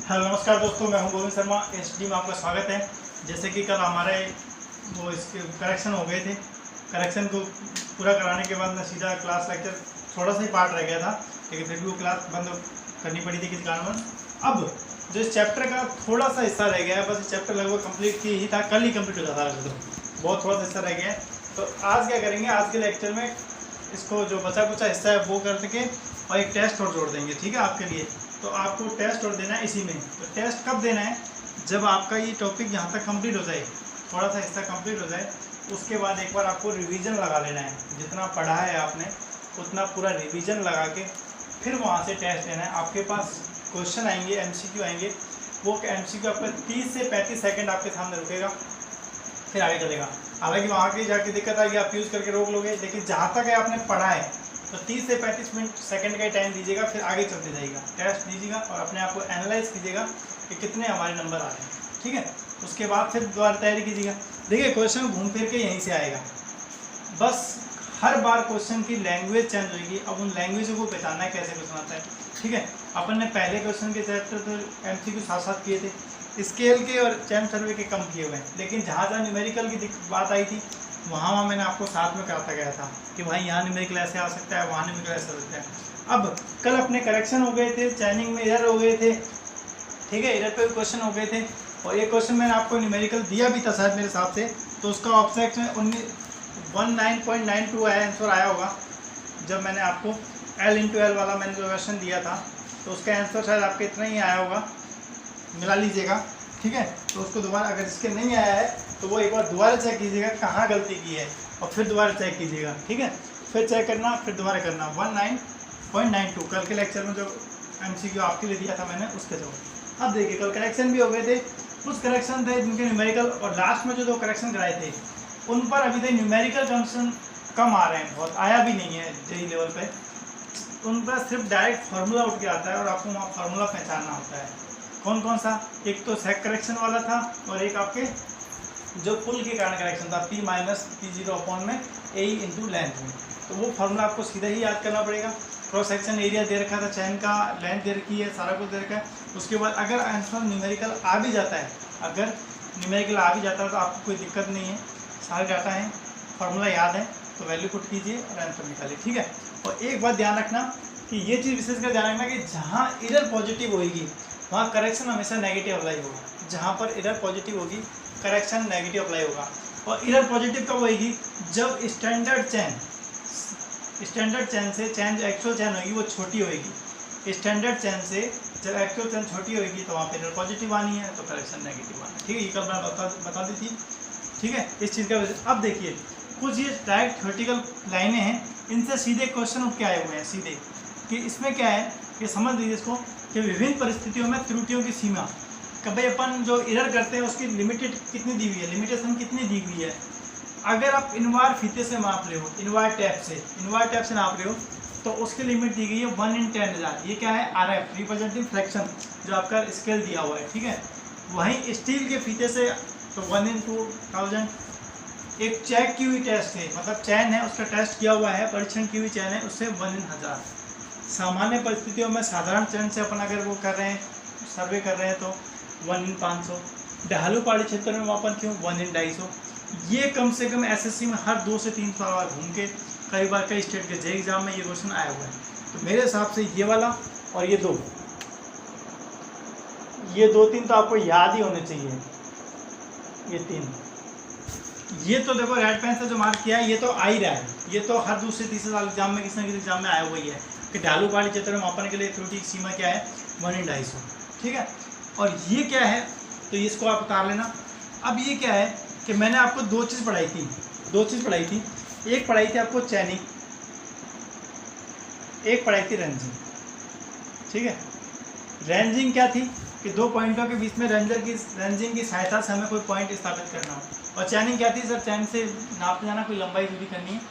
Hello नमस्कार दोस्तों, मैं हूं गोविंद शर्मा। एचडी में आपका स्वागत है। जैसे कि कल हमारे वो इसके करेक्शन हो गए थे। करेक्शन को पूरा कराने के बाद मैं सीधा क्लास लेक्चर थोड़ा सा ही पार्ट रह गया था, लेकिन फिर भी वो क्लास बंद करनी पड़ी थी किसी कारणवश। अब जो इस चैप्टर का थोड़ा सा हिस्सा रह गया है, बस चैप्टर लगभग कंप्लीट ही था, कल ही कंप्लीट हो जाता है, तो बहुत थोड़ा सा हिस्सा रह गया है। तो आज क्या करेंगे, आज के लेक्चर में इसको जो बचा कुचा हिस्सा है वो कर के और एक टेस्ट और जोड़ देंगे, ठीक है आपके लिए। तो आपको टेस्ट और देना है इसी में। तो टेस्ट कब देना है, जब आपका ये टॉपिक यहाँ तक कंप्लीट हो जाए, थोड़ा सा हिस्सा कंप्लीट हो जाए, उसके बाद एक बार आपको रिवीजन लगा लेना है। जितना पढ़ा है आपने उतना पूरा रिवीजन लगा के फिर वहाँ से टेस्ट देना है। आपके पास क्वेश्चन आएंगे, एमसीक्यू आएंगे, वो एमसीक्यू आपका 30 से 35 सेकंड आपके सामने रुकेगा, फिर आगे चलेगा। हालांकि वहाँ की जाके दिक्कत आएगी, आप यूज़ करके रोक लोगे, लेकिन जहाँ तक है आपने पढ़ा है तो 30 से 35 मिनट सेकंड का ही टाइम दीजिएगा, फिर आगे चलते जाइएगा। टेस्ट दीजिएगा और अपने आप को एनालाइज कीजिएगा कि कितने हमारे नंबर आ रहे हैं, ठीक है। उसके बाद फिर दोबारा तैयारी कीजिएगा। देखिए क्वेश्चन घूम फिर के यहीं से आएगा, बस हर बार क्वेश्चन की लैंग्वेज चेंज होगी। अब उन लैंग्वेजों को पहचानना है कैसे क्वेश्चन आता है, ठीक है। अपन ने पहले क्वेश्चन के चैप्टर तो एमसीक्यू साथ साथ किए थे, स्केल के और चैन सर्वे के कम किए हुए हैं, लेकिन जहाँ जहाँ न्यूमेरिकल की बात आई थी वहाँ मैंने आपको साथ में कराता गया था कि भाई यहाँ न्यूमेरिकल ऐसे आ सकता है, वहाँ न्यूमेरिकल ऐसे हो सकता है। अब कल अपने करेक्शन हो गए थे, चैनिंग में एरर हो गए थे, ठीक है, एरर पे क्वेश्चन हो गए थे। और एक क्वेश्चन मैंने आपको न्यूमेरिकल दिया भी था शायद मेरे हिसाब से, तो उसका ऑब्जेक्ट में 19.92 आंसर आया होगा। जब मैंने आपको L इंटू एल वाला मैंने जो क्वेश्चन दिया था, तो उसका आंसर शायद आपके इतना ही आया होगा, मिला लीजिएगा, ठीक है। तो उसको दोबारा, अगर इसके नहीं आया है तो वो एक बार दोबारा चेक कीजिएगा कहाँ गलती की है, और फिर दोबारा चेक कीजिएगा, ठीक है। फिर चेक करना, फिर दोबारा करना। 19.92 कल के लेक्चर में जो एमसीक्यू आपके लिए दिया था मैंने, उसके जो। अब देखिए कल करेक्शन भी हो गए थे, कुछ करेक्शन थे जिनके न्यूमेरिकल, और लास्ट में जो 2 करेक्शन कराए थे उन पर अभी तक न्यूमेरिकल करेक्शन कम आ रहे हैं, बहुत आया भी नहीं है जेई लेवल पे। उन पर सिर्फ डायरेक्ट फार्मूला उठ के आता है और आपको वहाँ फार्मूला पहचानना होता है। कौन कौन सा, एक तो सेक करेक्शन वाला था, और एक आपके जो पुल के कारण करेक्शन था, P माइनस P0 अपॉन में A इंटू लेंथ में। तो वो फार्मूला आपको सीधा ही याद करना पड़ेगा। क्रॉस सेक्शन एरिया दे रखा था, चैन का लेंथ दे रखी है, सारा कुछ दे रखा है। उसके बाद अगर आंसर न्यूमेरिकल आ भी जाता है, अगर न्यूमेरिकल आ भी जाता है तो आपको कोई दिक्कत नहीं है, सारे डाटा हैं, फार्मूला याद है, तो वैल्यू पुट कीजिए और आंसर निकालिए, ठीक है। और एक बात ध्यान रखना कि ये चीज़ विशेषकर ध्यान रखना कि जहाँ एरर पॉजिटिव होगी वहाँ करेक्शन हमेशा नेगेटिव अप्लाई होगा। जहाँ पर एरर पॉजिटिव होगी करेक्शन नेगेटिव अप्लाई होगा। और एरर पॉजिटिव कब होगी, जब स्टैंडर्ड चैन से चैन जो एक्चुअल चैन होगी वो छोटी होगी। स्टैंडर्ड चैन से जब एक्चुअल चैन छोटी होगी तो वहाँ पर एरर पॉजिटिव आनी है, तो करेक्शन नेगेटिव आनी है, ठीक है। ये कल मैं बता दी थी, ठीक है, इस चीज़ का वजह। अब देखिए कुछ ये डायरेक्ट थ्योरेटिकल लाइनें हैं, इनसे सीधे क्वेश्चन उठ के आए हुए हैं सीधे, कि इसमें क्या है, ये समझ लीजिए इसको, कि विभिन्न परिस्थितियों में त्रुटियों की सीमा, कभी अपन जो एरर करते हैं उसकी लिमिटेड कितनी दी हुई है, लिमिटेशन कितनी दी हुई है। अगर आप इनवार फीते से माप रहे हो, इनवार टैप से नाप रहे हो, तो उसकी लिमिट दी गई है 1 × 10,000। ये क्या है, RF रिप्रेजेंटिव फ्रैक्शन, जो आपका स्केल दिया हुआ है, ठीक है। वहीं स्टील के फीते से तो 1 × 2000। एक चेक की हुई टेस्ट है, मतलब चैन है उसका टेस्ट किया हुआ है, परीक्षण की हुई चैन है, उससे 1 × 1000। सामान्य परिस्थितियों में साधारण चैन से अपन अगर वो कर रहे हैं, सर्वे कर रहे हैं, तो 1 × 500। ढालू पहाड़ी क्षेत्र में मापन क्यों, 1 × 250। ये कम से कम एसएससी में हर 2 से 3 बार घूम के, कई बार कई स्टेट के जे एग्जाम में ये क्वेश्चन आया हुआ है। तो मेरे हिसाब से ये वाला और ये 2-3 तो आपको याद ही होने चाहिए। ये 3, ये तो देखो रेड पेन से जो मार्क किया है ये तो आ ही रहा है, ये तो हर दूसरे तीसरे साल एग्जाम में किसी न किसी एग्जाम में आया हुआ ही है कि ढालू पहाड़ी क्षेत्र में मापन के लिए त्रुटि की सीमा क्या है, 1 × 250, ठीक है। और ये क्या है, तो इसको आप उतार लेना। अब ये क्या है कि मैंने आपको 2 चीज़ पढ़ाई थी। एक पढ़ाई थी आपको चैनिंग, एक पढ़ाई थी रेंजिंग, ठीक है। रेंजिंग क्या थी कि 2 पॉइंटों के बीच में रेंजिंग की सहायता से हमें कोई पॉइंट स्थापित करना हो। और चैनिंग क्या थी, सर चैन से नापते जाना, कोई लंबाई दूरी करनी है,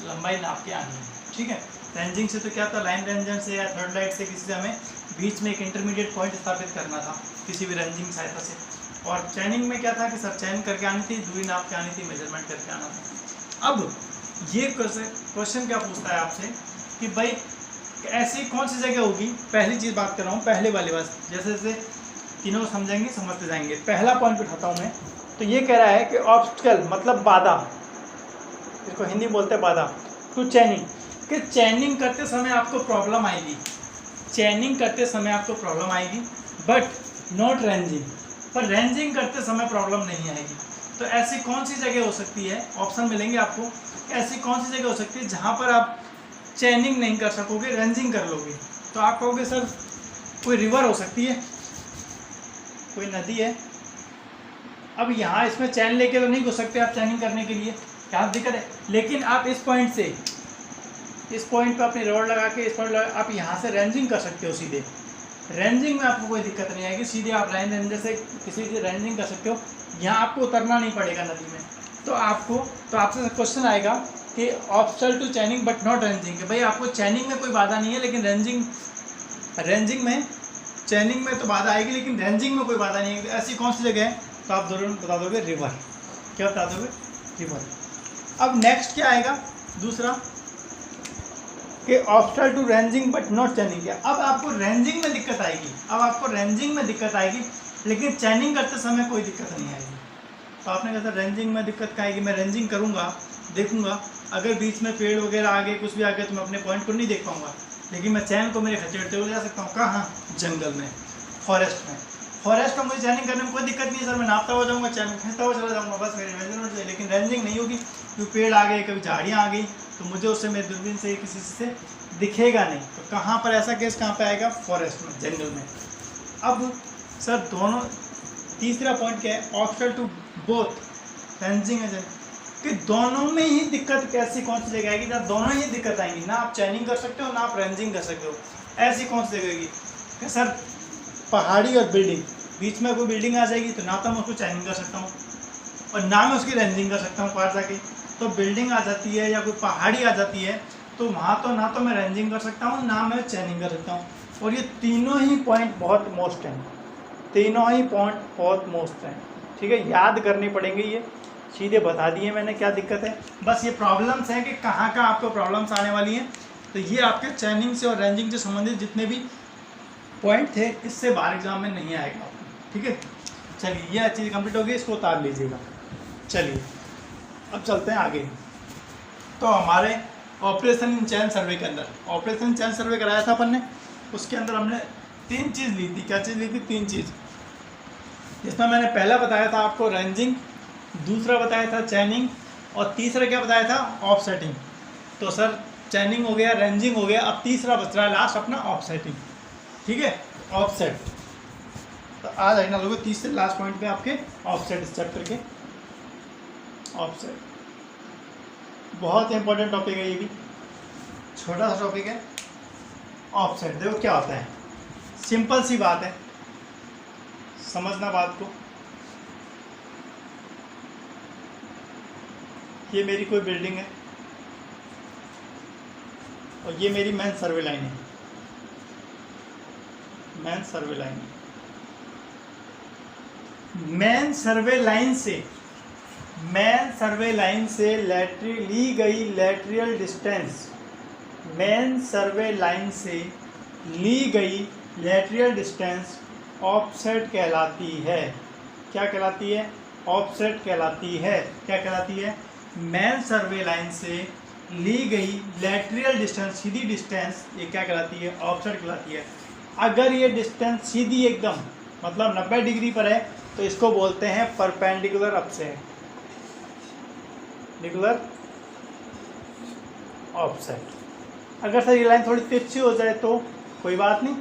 लंबाई नाप के आनी है, ठीक है। रेंजिंग से तो क्या था, लाइन रेंजर से या थर्ड लाइट से किसी से हमें बीच में एक इंटरमीडिएट पॉइंट स्थापित करना था किसी भी रेंजिंग सहायता से। और चैनिंग में क्या था कि सर चैन करके आनी थी, दूरी नाप के आनी थी, मेजरमेंट करके आना था। अब ये क्वेश्चन क्या पूछता है आपसे कि भाई ऐसी कौन सी जगह होगी, पहली चीज़ बात कर रहा हूँ, पहले वाली बात, जैसे तीनों को समझेंगे, समझते जाएंगे। पहला पॉइंट उठाता हूँ मैं, तो ये कह रहा है कि ऑब्स्टिकल मतलब बाधा, इसको हिंदी बोलते हैं बाधा, टू चैनिंग, कि चैनिंग करते समय आपको प्रॉब्लम आएगी, चैनिंग करते समय आपको प्रॉब्लम आएगी, बट नॉट रेंजिंग, पर रेंजिंग करते समय प्रॉब्लम नहीं आएगी। तो ऐसी कौन सी जगह हो सकती है, ऑप्शन मिलेंगे आपको, ऐसी कौन सी जगह हो सकती है जहाँ पर आप चैनिंग नहीं कर सकोगे, रेंजिंग कर लोगे। तो आप कहोगे सर कोई रिवर हो सकती है, कोई नदी है, अब यहाँ इसमें चैन लेके तो नहीं घुस सकते आप चैनिंग करने के लिए, क्या दिक्कत है, लेकिन आप इस पॉइंट से इस पॉइंट पे अपनी रोड लगा के इस पॉइंट लगा, आप यहाँ से रेंजिंग कर सकते हो सीधे, रेंजिंग में आपको कोई दिक्कत नहीं आएगी, सीधे आप रेंजर से किसी से रेंजिंग कर सकते हो, यहाँ आपको उतरना नहीं पड़ेगा नदी में। तो आपसे क्वेश्चन आएगा कि obstacle to chaining but not ranging, भाई आपको चैनिंग में कोई बाधा नहीं है, लेकिन रेंजिंग में, चैनिंग में तो बाधा आएगी लेकिन रेंजिंग में कोई बाधा नहीं है। ऐसी कौन सी जगह है, तो आप जरूर बता दोगे रिवर, क्या बता दोगे, रिवर। अब नेक्स्ट क्या आएगा, दूसरा कि obstacle to ranging but not chaining. अब आपको रेंजिंग में दिक्कत आएगी, अब आपको रेंजिंग में दिक्कत आएगी, लेकिन चैनिंग करते समय कोई दिक्कत नहीं आएगी। तो आपने कहा था रेंजिंग में दिक्कत क्या आएगी, मैं रेंजिंग करूँगा, देखूंगा, अगर बीच में पेड़ वगैरह आ गए, कुछ भी आ गया, तो मैं अपने पॉइंट को नहीं देख पाऊंगा, लेकिन मैं चैन को मेरे खचेड़ते हुए जा सकता हूँ। कहाँ, जंगल में, फॉरेस्ट में। फॉरेस्ट में मुझे चैनिंग करने में कोई दिक्कत नहीं है सर, मैं नापता हुआ जाऊँगा, चैन खींचता हुआ चला जाऊँगा, बस मेरी मेजरमेंट से। लेकिन रेंजिंग नहीं होगी, क्योंकि पेड़ आ गए, कभी झाड़ियाँ आ गई, तो मुझे उससे मेरी दूरबीन से किसी से दिखेगा नहीं। तो कहाँ पर ऐसा केस कहाँ पर आएगा, फॉरेस्ट में, जंगल में। अब सर दोनों, तीसरा पॉइंट क्या है, ऑब्स्टल टू बोथ रेंजिंग एंड, कि दोनों में ही दिक्कत, ऐसी कौन सी जगह आएगी जहाँ दोनों ही दिक्कत आएंगी, ना आप चैनिंग कर सकते हो ना आप रेंजिंग कर सकते हो। ऐसी कौन सी जगह आएगी कि सर पहाड़ी और बिल्डिंग, बीच में कोई बिल्डिंग आ जाएगी, तो ना तो मैं उसको चैनिंग कर सकता हूँ और ना मैं उसकी रेंजिंग कर सकता हूँ पार जाके। तो बिल्डिंग आ जाती है या कोई पहाड़ी आ जाती है, तो वहाँ तो ना तो मैं रेंजिंग कर सकता हूँ ना मैं चैनिंग कर सकता हूँ। और ये तीनों ही पॉइंट बहुत मोस्ट हैं, तीनों ही पॉइंट बहुत मोस्ट हैं, ठीक है, याद करनी पड़ेंगे। ये सीधे बता दिए मैंने क्या दिक्कत है, बस ये प्रॉब्लम्स हैं कि कहाँ कहाँ आपको प्रॉब्लम्स आने वाली हैं। तो ये आपके चैनिंग से और रेंजिंग से संबंधित जितने भी पॉइंट थे, इससे बाहर एग्जाम में नहीं आएगा, ठीक है। चलिए ये चीज़ कंप्लीट होगी, इसको उतार लीजिएगा। चलिए अब चलते हैं आगे। तो हमारे ऑपरेशन इन चैन सर्वे के अंदर, ऑपरेशन इन चैन सर्वे कराया था अपन ने, उसके अंदर हमने 3 चीज़ ली थी। क्या चीज़ ली थी, 3 चीज़, जिसमें मैंने पहला बताया था आपको रेंजिंग, दूसरा बताया था चैनिंग, और तीसरा क्या बताया था, ऑफसेटिंग। तो सर चैनिंग हो गया, रेंजिंग हो गया, अब तीसरा बच रहा है लास्ट अपना ऑफसेटिंग, ठीक है, ऑफसेट। तो आज आइना लोगों 30 से लास्ट पॉइंट पे आपके ऑफसेट, इस चैप्टर के ऑफसेट बहुत इंपॉर्टेंट टॉपिक है, ये भी छोटा सा टॉपिक है। ऑफसेट देखो क्या होता है, सिंपल सी बात है, समझना बात को। ये मेरी कोई बिल्डिंग है और ये मेरी मेन सर्वे लाइन है, मेन सर्वे लाइन है। मेन सर्वे लाइन से ली गई लेटरल डिस्टेंस, मेन सर्वे लाइन से ली गई लेटरल डिस्टेंस ऑफसेट कहलाती है। क्या कहलाती है, ऑफसेट कहलाती है। क्या कहलाती है, मेन सर्वे लाइन से ली गई लेटरल डिस्टेंस, सीधी डिस्टेंस, ये क्या कहलाती है, ऑफसेट कहलाती है। अगर ये डिस्टेंस सीधी एकदम मतलब 90 डिग्री पर है, तो इसको बोलते हैं परपेंडिकुलर ऑफसेट, डिकुलर ऑफसेट। अगर सर ये लाइन थोड़ी तिरछी हो जाए तो कोई बात नहीं,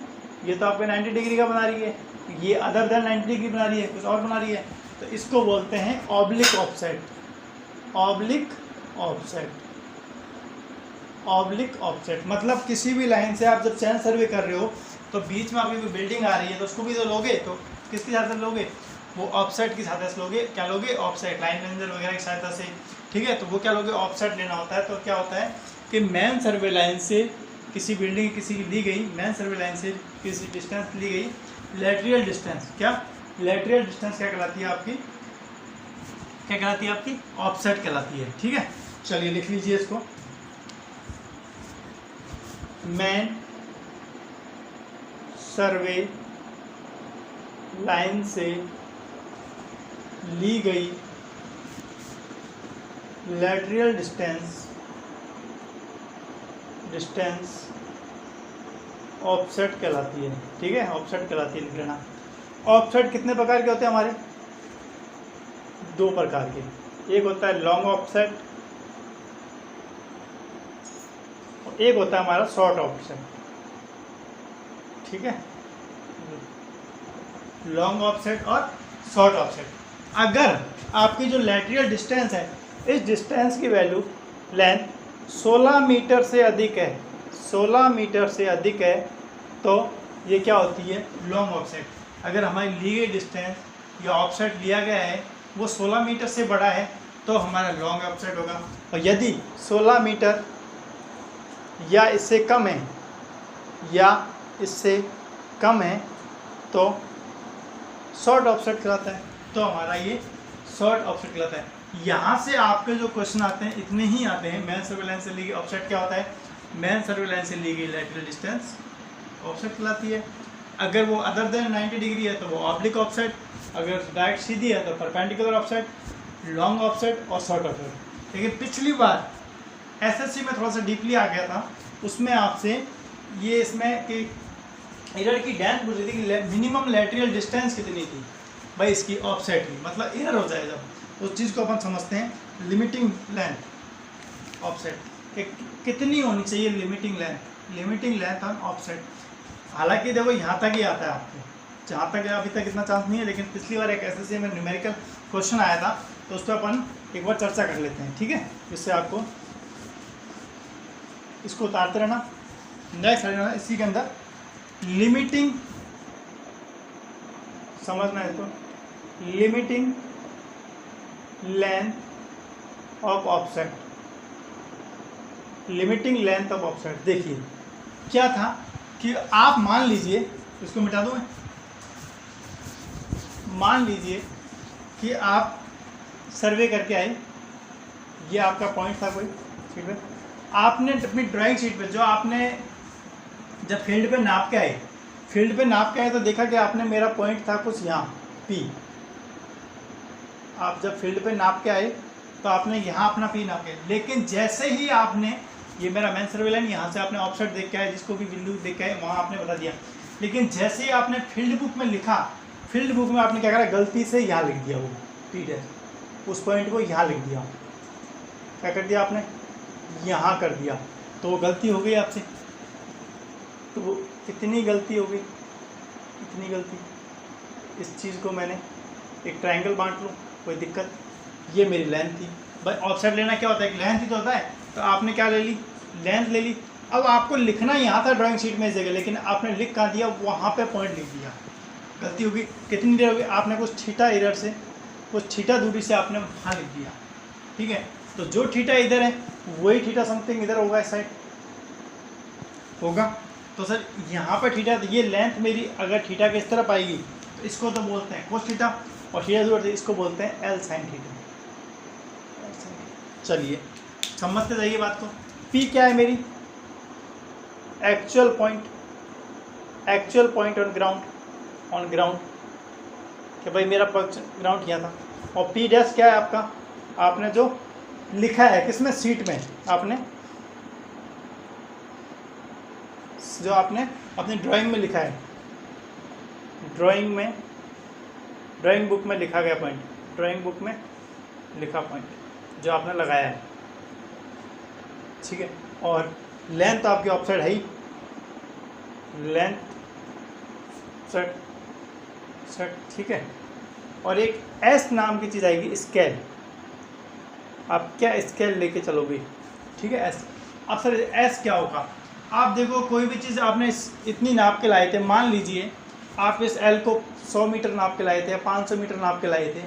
ये तो आपके 90 डिग्री का बना रही है, ये अदर देन 90 डिग्री बना रही है, कुछ और बना रही है, तो इसको बोलते हैं oblique offset, oblique offset, oblique offset. मतलब किसी भी लाइन से आप जब चैन सर्वे कर रहे हो, तो बीच में आपकी कोई बिल्डिंग आ रही है, तो उसको भी तो लोगे, तो किसकी सहायता से लोगे, वो ऑफसेट की सहायता से लोगे। क्या लोगे, ऑफसेट, लाइन रेंजर वगैरह की सहायता से, ठीक है। तो वो क्या लोगे, ऑफसेट लेना होता है। तो क्या होता है कि मेन सर्वे लाइन से किसी बिल्डिंग किसी की ली गई, मेन सर्वे लाइन से किसी डिस्टेंस ली गई लेटरल डिस्टेंस, क्या लेटरल डिस्टेंस क्या कहलाती है आपकी, क्या कहलाती है आपकी, ऑफसेट कहलाती है, ठीक है। चलिए लिख लीजिए इसको, मेन सर्वे लाइन से ली गई लैटरल डिस्टेंस ऑफसेट कहलाती है। ठीक है, ऑफसेट कहलाती है, लिख लेना। ऑफसेट कितने प्रकार के होते हैं हमारे? 2 प्रकार के। एक होता है लॉन्ग ऑफसेट, एक होता है हमारा शॉर्ट ऑफसेट। ठीक है, लॉन्ग ऑफसेट और शॉर्ट ऑफसेट। अगर आपकी जो लैटरल डिस्टेंस है, इस डिस्टेंस की वैल्यू लेंथ 16 मीटर से अधिक है, 16 मीटर से अधिक है, तो ये क्या होती है? Long offset. अगर हमारी ली गई डिस्टेंस या ऑफसेट लिया गया है वो 16 मीटर से बड़ा है तो हमारा लॉन्ग ऑफसेट होगा। और यदि 16 मीटर या इससे कम है तो शॉर्ट ऑफसेट कहलाता है। तो हमारा ये शॉर्ट ऑफसेट कहलाता है। यहाँ से आपके जो क्वेश्चन आते हैं इतने ही आते हैं। मेन सर्विलाइन से ली गई ऑफसेट क्या होता है? मेन सर्विलाइन से ली गई लैटरल डिस्टेंस ऑफसेट कहलाती है। अगर वो अदर देन 90 डिग्री है तो वो ऑब्लिक ऑफसेट, अगर डायरेक्ट सीधी है तो परपेंडिकुलर ऑफसेट, लॉन्ग ऑफसेट और शॉर्ट ऑफसेट। लेकिन पिछली बार एसएससी में थोड़ा सा डीपली आ गया था, उसमें आपसे ये इसमें कि एरर की डेंथ पूछ रही थी कि मिनिमम लैटरल डिस्टेंस कितनी थी भाई इसकी ऑफसेट की, मतलब एरर हो जाए जब, उस चीज़ को अपन समझते हैं लिमिटिंग लेंथ ऑफसेट कितनी होनी चाहिए। Limiting length on offset. हालांकि देखो यहाँ तक ही आता है आपको, जहाँ तक अभी तक इतना चांस नहीं है, लेकिन पिछली बार एक एसएससी में न्यूमेरिकल क्वेश्चन आया था तो उस पर अपन एक बार चर्चा कर लेते हैं। ठीक है, जिससे आपको इसको उतारते रहना, नेक्स्ट रहना। इसी के अंदर लिमिटिंग समझना है, तो limiting length of offset, limiting length of offset. देखिए क्या था कि आप मान लीजिए, इसको मिटा दूं मैं, मान लीजिए कि आप सर्वे करके आए, ये आपका पॉइंट था कोई शीट पे, आपने अपनी ड्राइंग शीट पे जो आपने जब फील्ड पे नाप के आए तो देखा कि आपने मेरा पॉइंट था कुछ यहाँ P। आप जब फील्ड पे नाप के आए तो आपने यहाँ अपना P नाप के, लेकिन जैसे ही आपने, ये मेरा मेन सर्वे लाइन, यहाँ से आपने ऑफसेट देख के आए, जिसको भी बिंदु देख के आए वहाँ आपने बता दिया, लेकिन जैसे ही आपने फील्ड बुक में लिखा, फील्ड बुक में आपने क्या करा, गलती से यहाँ लिख दिया, वो P डैश, उस पॉइंट को यहाँ लिख दिया। क्या कर दिया आपने? यहाँ कर दिया, तो वो गलती हो गई आपसे। तो वो कितनी गलती हो गई, इतनी गलती। इस चीज़ को मैंने एक ट्रायंगल बांट लूँ, कोई दिक्कत। ये मेरी लेंथ थी भाई। ऑफसेट लेना क्या होता है? एक लेंथ ही तो होता है। तो आपने क्या ले ली? लेंथ ले ली। अब आपको लिखना यहाँ था ड्राइंग शीट में इस जगह, लेकिन आपने लिख कहाँ दिया? वहाँ पे पॉइंट लिख दिया। गलती होगी। कितनी देर होगी? आपने कुछ थीटा इधर से, कुछ थीटा दूरी से आपने वहाँ लिख दिया। ठीक है, तो जो थीटा इधर है वही थीटा समथिंग इधर होगा, इस साइड होगा। तो सर यहाँ पर थीटा, ये लेंथ मेरी अगर थीटा के इस तरफ आएगी तो इसको तो बोलते हैं कोस थीटा, और थीटा दूर से इसको बोलते हैं एल साइन थीटा। चलिए समझते जाइए बात को। P क्या है मेरी? एक्चुअल पॉइंट ऑन ग्राउंड कि भाई मेरा ग्राउंड यहाँ था। और P डैश क्या है आपका? आपने जो लिखा है किसमें? शीट में। आपने जो आपने अपनी ड्राइंग में लिखा है, ड्राइंग बुक में लिखा गया पॉइंट, ड्राइंग बुक में लिखा पॉइंट जो आपने लगाया है। ठीक है, और लेंथ आपकी ऑफसेट है ही, लेंथ सेट। ठीक है, और एक एस नाम की चीज़ आएगी, स्केल। आप क्या स्केल लेके चलोगे? ठीक है, एस। अब सर एस क्या होगा? आप देखो कोई भी चीज़ आपने इतनी नाप के लाए थे, मान लीजिए आप इस एल को 100 मीटर नाप के लाए थे या 500 मीटर नाप के लाए थे,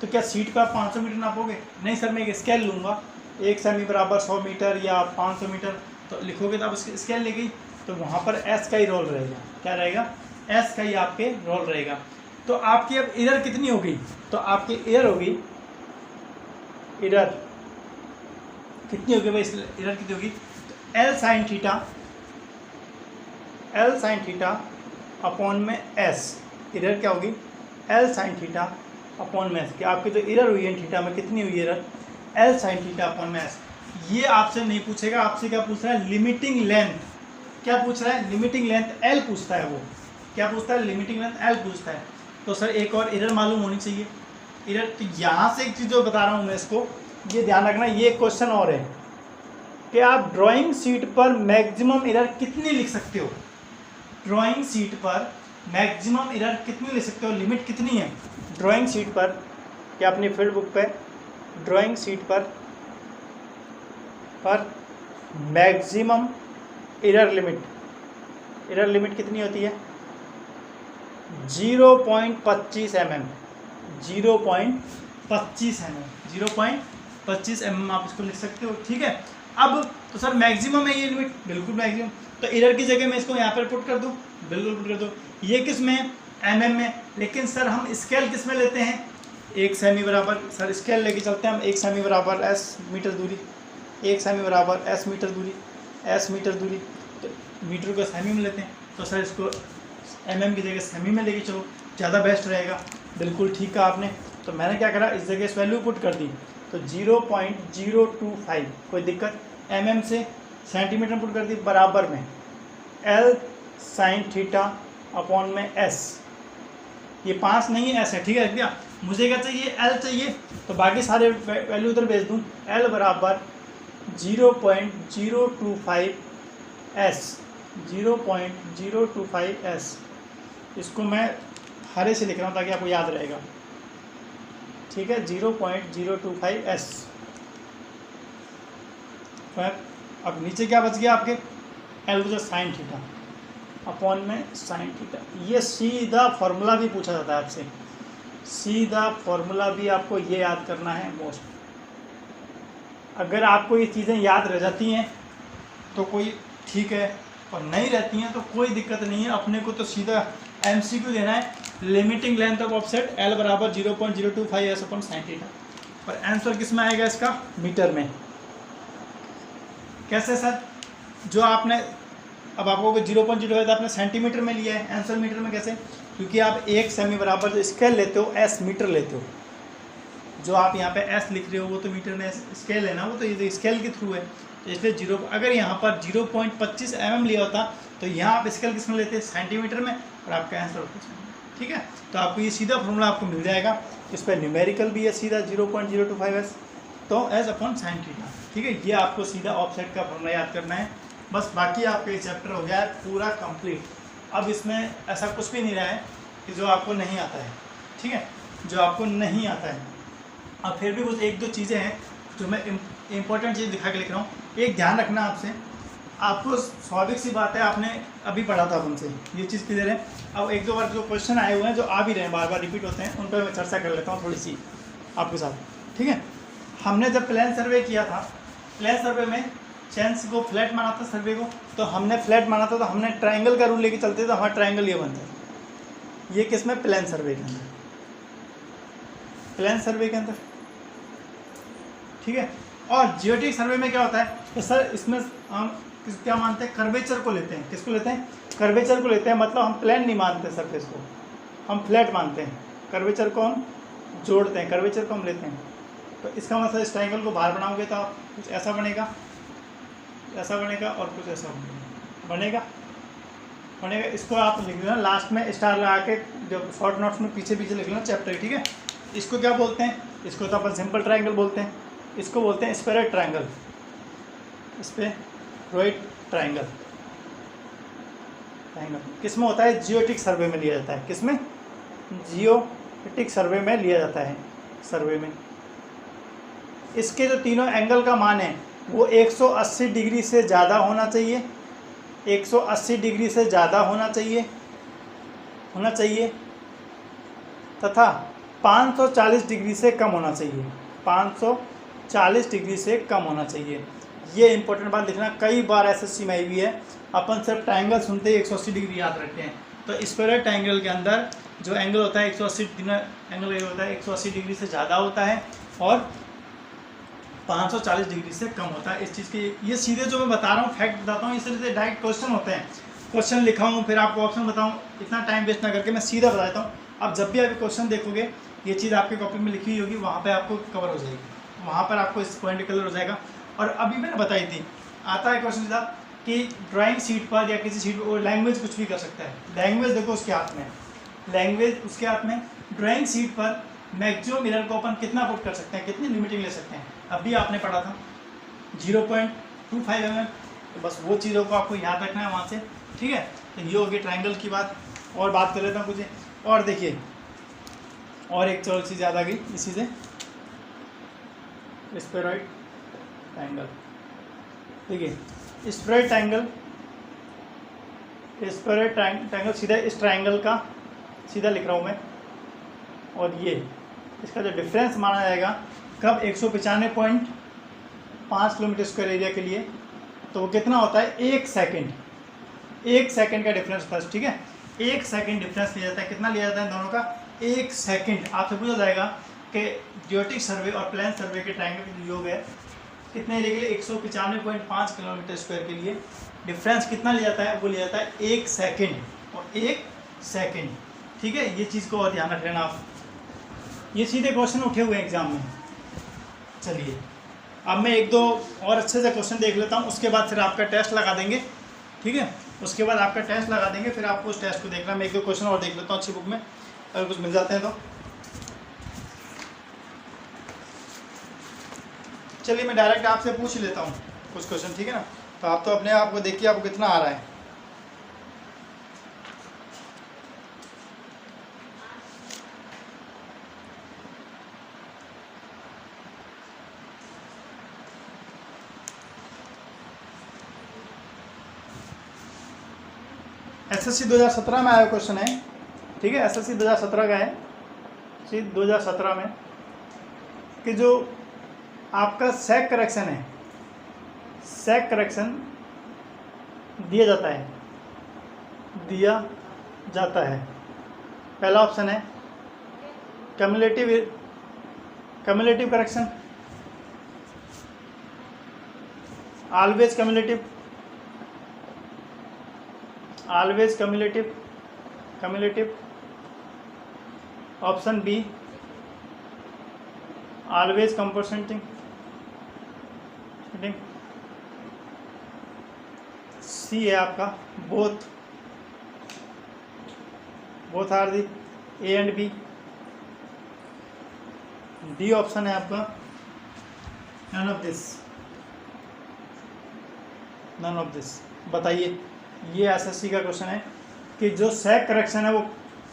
तो क्या सीट पे आप 500 मीटर नापोगे? नहीं सर, मैं एक स्केल लूँगा, 1 सेमी बराबर 100 मीटर या 500 मीटर, तो लिखोगे तो आप स्केल ले गई, तो वहाँ पर एस का ही रोल रहेगा। क्या रहेगा? एस का ही आपके रोल रहेगा। तो आपकी अब एरर कितनी होगी? तो आपकी एरर होगी, एरर कितनी होगी भाई? एरर कितनी होगी? एल साइन थीटा अपॉन में एस। एरर क्या होगी, एल साइन थीटा अपॉन में एस, कि आपकी जो एरर हुई है थीटा में कितनी हुई error, L sine theta upon में एस। ये आपसे नहीं पूछेगा, आपसे क्या पूछ रहा है, लिमिटिंग लेंथ। क्या पूछ रहा है, लिमिटिंग लेंथ एल पूछता है। वो क्या पूछता है, लिमिटिंग लेंथ एल पूछता है। तो सर एक और एरर मालूम होनी चाहिए, एरर। तो यहाँ से एक चीज़ जो बता रहा हूँ मैं इसको, ये ध्यान रखना, ये क्वेश्चन और है कि आप ड्राइंग शीट पर मैक्सिमम एरर कितनी लिख सकते हो, ड्राइंग शीट पर मैक्सिमम एरर कितनी लिख सकते हो, लिमिट कितनी है ड्राइंग शीट पर, या अपनी फील्ड बुक पे ड्राइंग शीट पर मैक्सिमम एरर लिमिट कितनी होती है, 0.25 mm, 0.25 mm आप इसको लिख सकते हो, ठीक है। अब तो सर मैक्सिमम है ये लिमिट, बिल्कुल मैक्सिमम। तो एरर की जगह मैं इसको यहाँ पर पुट कर दूँ, बिल्कुल पुट कर दो। ये किस में, mm में, लेकिन सर हम स्केल किस में लेते हैं, 1 सेमी बराबर, सर स्केल लेके चलते हैं हम, 1 सेमी बराबर s मीटर दूरी, 1 सेमी बराबर s मीटर दूरी, s मीटर दूरी, तो मीटर को सेमी में लेते हैं। तो सर इसको mm की जगह सेमी में लेके चलो, ज़्यादा बेस्ट रहेगा। बिल्कुल ठीक कहा आपने। तो मैंने क्या करा, इस जगह इस वैल्यू पुट कर दी, तो 0.025, कोई दिक्कत, mm से सेंटीमीटर पुट कर दी, बराबर में l साइन थीटा अपॉन में s। ये 5 नहीं है, s है, ठीक है भैया। मुझे क्या चाहिए, l चाहिए, तो बाकी सारे वैल्यू उधर भेज दूँ। l बराबर 0.025 s, 0.025 s। इसको मैं हरे से लिख रहा हूँ ताकि आपको याद रहेगा, ठीक है, 0.025 s। अब नीचे क्या बच गया आपके, l जो साइन थीटा अपॉन में साइन थीटा। ये सीधा फॉर्मूला भी पूछा जाता है आपसे, सीधा फॉर्मूला भी आपको ये याद करना है मोस्ट। अगर आपको ये चीज़ें याद रह जाती हैं तो कोई ठीक है, और नहीं रहती हैं तो कोई दिक्कत नहीं है। अपने को तो सीधा MCQ देना है, limiting length of offset L बराबर 0.025 s अपॉन साइन थीटा। और आंसर किस में आएगा इसका, मीटर में। कैसे सर, जो आपने अब आपको 0.0 आपने सेंटीमीटर में लिया है, आंसर मीटर में कैसे, क्योंकि आप 1 सेमी बराबर जो स्केल लेते हो s मीटर लेते हो। जो आप यहाँ पे s लिख रहे हो वो तो मीटर में स्केल है ना, वो तो ये स्केल के थ्रू है। तो इसलिए 0, अगर यहाँ पर 0.25 mm लिया होता तो यहाँ आप स्केल किस में लेते हैं, सेंटीमीटर में, और आपका आंसर होता है, ठीक है। तो आपको ये सीधा फॉर्मूला आपको मिल जाएगा। इस पर न्यूमेरिकल भी है सीधा 0.025 s, तो एस अपॉन साइन थीटा, ठीक है। ये आपको सीधा ऑफसेट का फॉर्मूला याद करना है बस। बाकी आपका ये चैप्टर हो गया है पूरा कंप्लीट। अब इसमें ऐसा कुछ भी नहीं रहा है कि जो आपको नहीं आता है, ठीक है, जो आपको नहीं आता है। अब फिर भी कुछ 1-2 चीज़ें हैं जो मैं इम्पोर्टेंट चीज़ दिखा के लिख रहा हूँ। एक ध्यान रखना आपसे, आपको स्वाभाविक सी बात है, आपने अभी पढ़ा था उनसे, ये चीज़ क्लियर है। अब 1-2 बार जो क्वेश्चन आए हुए हैं जो आ भी रहे हैं, बार बार रिपीट होते हैं, उन पर मैं चर्चा कर लेता हूँ थोड़ी सी आपके साथ, ठीक है। हमने जब प्लान सर्वे किया था, प्लान सर्वे में चेंस को फ्लैट माना था, सर्वे को, तो हमने फ्लैट माना था, तो हमने ट्राइंगल का रूल लेके चलते तो हमारा ट्राइंगल ये बनता है। ये किस में, प्लान सर्वे के अंदर, प्लान सर्वे के अंदर, ठीक है। और जियोमेट्रिक सर्वे में क्या होता है, तो सर इसमें हम क्या मानते हैं, कर्वेचर को लेते हैं। किसको लेते हैं, कर्वेचर को लेते हैं। मतलब हम प्लेन नहीं मानते सरफेस को, हम फ्लैट मानते हैं। कर्वेचर को हम जोड़ते हैं, कर्वेचर को हम लेते हैं। तो इसका मतलब इस ट्राइंगल को बाहर बनाओगे तो कुछ ऐसा बनेगा, ऐसा बनेगा, और कुछ ऐसा बनेगा। इसको आप लिख लेना लास्ट में स्टार लगा के, जब शॉर्ट नोट्स में पीछे पीछे लिख लेना चैप्टर, ठीक है। इसको क्या बोलते हैं, इसको तो अपन सिंपल ट्राइंगल बोलते हैं, इसको बोलते हैं स्फेरॉइड ट्राइंगल, स्फेरॉइड ट्राइंगल। किस में होता है, जियोमेट्रिक सर्वे में लिया जाता है। किस में, जियोमेट्रिक सर्वे में लिया जाता है। सर्वे में इसके जो तीनों एंगल का मान है वो 180 डिग्री से ज़्यादा होना चाहिए, 180 डिग्री से ज़्यादा होना चाहिए तथा 540 डिग्री से कम होना चाहिए, 540 डिग्री से कम होना चाहिए। ये इंपॉर्टेंट बात लिखना, कई बार SSC में आई हुई है। अपन सिर्फ ट्राइंगल सुनते ही 180 डिग्री याद रखते हैं। तो स्फेरॉइड ट्राइंगल के अंदर जो एंगल होता है 180 एंगल होता है 180 डिग्री से ज़्यादा होता है और 540 डिग्री से कम होता है। इस चीज़ की, ये सीधे जो मैं बता रहा हूँ फैक्ट बताता हूँ, इस तरह से डायरेक्ट क्वेश्चन होते हैं। क्वेश्चन लिखा हूँ फिर आपको ऑप्शन बताऊँ, इतना टाइम वेस्ट ना करके मैं सीधा बता देता हूँ। आप जब भी अभी क्वेश्चन देखोगे ये चीज़ आपकी कॉपी में लिखी हुई होगी, वहाँ पे आपको कवर हो जाएगी, वहाँ पर आपको इस पॉइंट क्लियर हो जाएगा। और अभी मैंने बताई थी, आता है क्वेश्चन सीधा कि ड्राइंग शीट पर या किसी शीट पर लैंग्वेज कुछ भी कर सकता है। लैंग्वेज देखो उसके हाथ में, लैंग्वेज उसके हाथ में। ड्राइंग शीट पर मैक्सिमम एरर को अपन कितना पुट कर सकते हैं, कितनी लिमिटिंग ले सकते हैं, अभी आपने पढ़ा था 0.25 mm। तो बस वो चीज़ों को आपको याद रखना है वहाँ से, ठीक है। तो ये होगी ट्रायंगल की बात। और बात कर लेता हूँ कुछ, और देखिए और एक चलो चीज़ याद आ गई इसी से, स्फेरॉइड ट्रायंगल। देखिए स्फेरॉइड ट्रायंगल, स्फेरॉइड ट्रायंगल सीधा इस ट्रायंगल का सीधा लिख रहा हूँ मैं, और ये इसका जो डिफरेंस माना जाएगा कब 195.5 किलोमीटर स्क्वायर एरिया के लिए, तो वो कितना होता है 1 सेकंड। 1 सेकंड का डिफरेंस फर्स्ट, ठीक है, 1 सेकंड डिफरेंस लिया जाता है। कितना लिया जाता है दोनों का 1 सेकंड। आपसे पूछा जाएगा कि ज्योटिक सर्वे और प्लान सर्वे के ट्रायंगल का योग है कितने एरिया के लिए 195.5 किलोमीटर स्क्वायर के लिए डिफरेंस कितना लिया जाता है, वो लिया जाता है 1 सेकंड और 1 सेकंड, ठीक है। ये चीज़ को और ध्यान रख लेना आप, ये सीधे क्वेश्चन उठे हुए हैं एग्जाम में। चलिए अब मैं एक दो और अच्छे से क्वेश्चन देख लेता हूँ, उसके बाद फिर आपका टेस्ट लगा देंगे, ठीक है। उसके बाद आपका टेस्ट लगा देंगे, फिर आपको उस टेस्ट को देखना। मैं एक दो क्वेश्चन और देख लेता हूँ अच्छी बुक में, अगर कुछ मिल जाते हैं तो। चलिए मैं डायरेक्ट आपसे पूछ लेता हूँ कुछ क्वेश्चन, ठीक है ना। तो आप तो अपने आप को देखिए आपको कितना आ रहा है। एसएससी 2017 में आया क्वेश्चन है, ठीक है। एसएससी 2017 का है, 2017 में कि जो आपका सैक करेक्शन है, सैक करेक्शन दिया जाता है। पहला ऑप्शन है cumulative correction, always cumulative. Option B always compositing. C है आपका both are the, A and B. D option है आपका नन ऑफ दिस। बताइए, ये एसएससी का क्वेश्चन है कि जो सैक करेक्शन है वो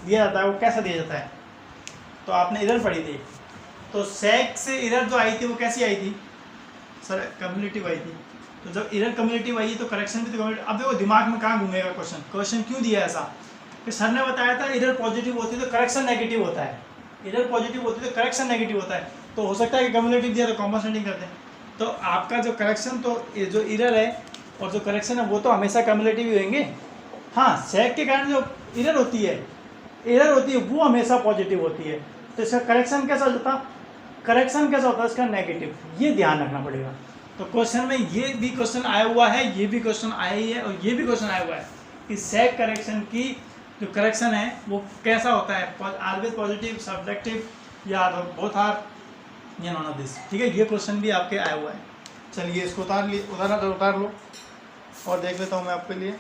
दिया जाता है, वो कैसा दिया जाता है। तो आपने इरर पढ़ी थी, तो सैक से इरर जो आई थी वो कैसी आई थी सर, कम्युलेटिव आई थी। तो जब इरर कम्युलेटिव आई तो करेक्शन भी तो कम्युलेटिव। अब देखो दिमाग में कहाँ घूमेगा क्वेश्चन क्यों दिया ऐसा कि सर ने बताया था इरर पॉजिटिव होती है तो करेक्शन नेगेटिव होता है, इरर पॉजिटिव होती है तो करेक्शन नेगेटिव होता है। तो हो सकता है कि कम्युलेटिव दिया तो कॉम्पनसेटिंग करते हैं। तो आपका जो करेक्शन, तो जो इरर है और जो करेक्शन है वो तो हमेशा कम्युलेटिव ही होंगे। हाँ, सैक के कारण जो एरर होती है वो हमेशा पॉजिटिव होती है। तो इसका करेक्शन कैसा होता है इसका नेगेटिव। ये ध्यान रखना पड़ेगा। तो क्वेश्चन में ये भी क्वेश्चन आया हुआ है, ये भी क्वेश्चन आया ही है, और ये भी क्वेश्चन आया हुआ है कि सैक करेक्शन की जो करेक्शन है वो कैसा होता है, ऑलवेज पॉजिटिव, सब्जेक्टिव, या बोथ आर, या नॉन ऑफ दिस, ठीक है। ये क्वेश्चन भी आपके आया हुआ है। चलिए इसको उतार लो और देख लेता हूँ मैं आपके लिए,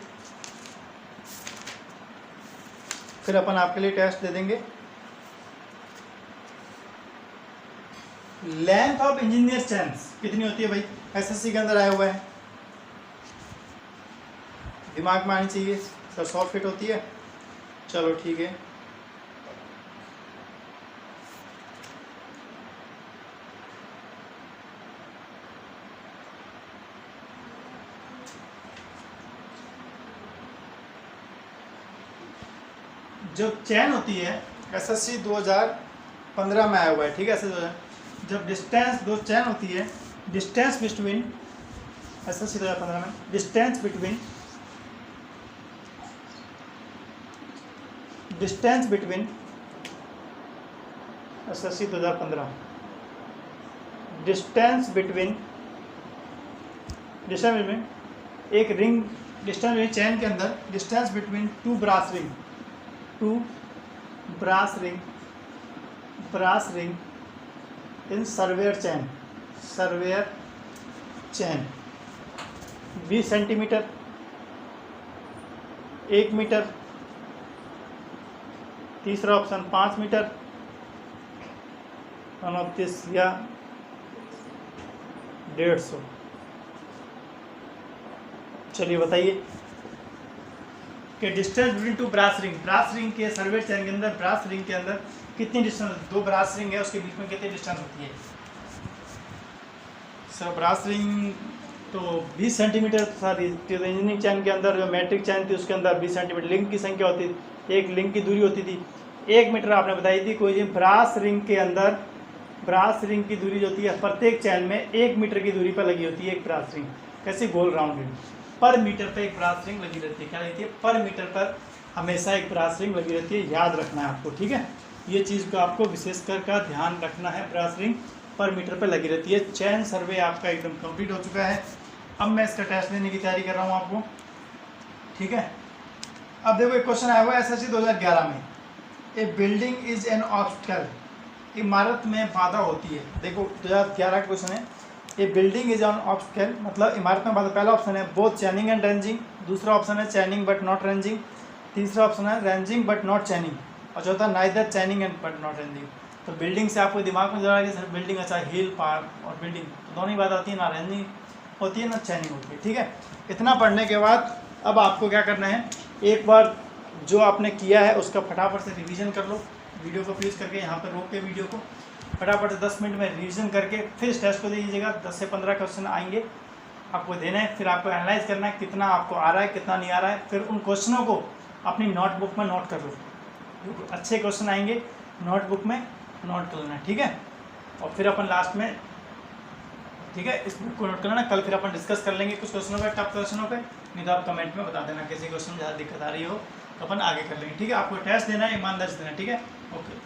फिर अपन आपके लिए टेस्ट दे देंगे। लेंथ ऑफ इंजीनियर चेन्स कितनी होती है भाई, एसएससी के अंदर आया हुआ है, दिमाग में आनी चाहिए सर। 100 फीट होती है, चलो ठीक है। जो चैन होती है एसएससी 2015 में आया हुआ है, ठीक है। ऐसे जब डिस्टेंस, दो चैन होती है, डिस्टेंस बिटवीन, एसएससी 2015 में distance between SSC 2015 distance between एक रिंग डिस्टेंस चैन के अंदर distance between two brass ring in surveyor chain 20 centimetre, 1 metre, तीसरा ऑप्शन 5 मीटर, 29 या 150। चलिए बताइए कि distance between two brass ring के सर्वे चैन के अंदर ब्रास रिंग के अंदर कितनी डिस्टेंस, दो ब्रास रिंग है उसके बीच में कितनी डिस्टेंस होती है। सर ब्रास रिंग तो 20 सेंटीमीटर सारी इंजीनियरिंग चैन के अंदर जो मैट्रिक चैन थी उसके अंदर 20 सेंटीमीटर लिंक की संख्या होती थी, एक लिंक की दूरी होती थी 1 मीटर आपने बताई थी। कोई ब्रास रिंग के अंदर ब्रास रिंग की दूरी जो होती है प्रत्येक चैन में 1 मीटर की दूरी पर लगी होती है एक ब्रास रिंग, कैसे गोल राउंड रिंग पर मीटर पर एक ब्रास रिंग लगी रहती है। क्या रहती है, पर मीटर पर हमेशा एक ब्रास रिंग लगी रहती है, याद रखना है आपको, ठीक है। ये चीज़ को आपको विशेषकर का ध्यान रखना है, ब्रास रिंग पर मीटर पर लगी रहती है। चैन सर्वे आपका एकदम कंप्लीट हो चुका है। अब मैं इसका टेस्ट लेने की तैयारी कर रहा हूँ आपको, ठीक है। अब देखो एक क्वेश्चन आया हुआ है SSC 2011 में, ए बिल्डिंग इज एन ऑब्स्टेकल, इमारत में बाधा होती है। देखो 2011 का क्वेश्चन है, ए बिल्डिंग इज एन ऑब्स्टेकल मतलब इमारत में बाधा। पहला ऑप्शन है बोथ चैनिंग एंड रेंजिंग, दूसरा ऑप्शन है चैनिंग बट नॉट रेंजिंग, तीसरा ऑप्शन है रेंजिंग बट नॉट चैनिंग, और चौथा neither चैनिंग and but not ranging. तो बिल्डिंग से आपको दिमाग में जरा कि सर बिल्डिंग अच्छा हिल पार्क और बिल्डिंग तो दोनों ही बात आती है, ना रेंजिंग होती है ना चैनिंग होती है, ठीक है। इतना पढ़ने के बाद अब आपको क्या करना है, एक बार जो आपने किया है उसका फटाफट से रिवीजन कर लो। वीडियो को फ्रीज करके यहाँ पर रोक के वीडियो को फटाफट से 10 मिनट में रिवीजन करके फिर इस टेस्ट को दे दीजिएगा। 10 से 15 क्वेश्चन आएंगे आपको देना है, फिर आपको एनालाइज करना है कितना आपको आ रहा है कितना नहीं आ रहा है। फिर उन क्वेश्चनों को अपनी नोटबुक में नोट कर लो, जो अच्छे क्वेश्चन आएंगे नोटबुक में नोट कर लेना, ठीक है। और फिर अपन लास्ट में, ठीक है, इस बुक को नोट करना। कल फिर अपन डिस्कस कर लेंगे कुछ क्वेश्चनों पे, टफ क्वेश्चनों पे, नहीं तो आप कमेंट में बता देना किसी क्वेश्चन ज़्यादा दिक्कत आ रही हो तो अपन आगे कर लेंगे, ठीक है। आपको टेस्ट देना है, ईमानदारी से देना, ठीक है। ओके।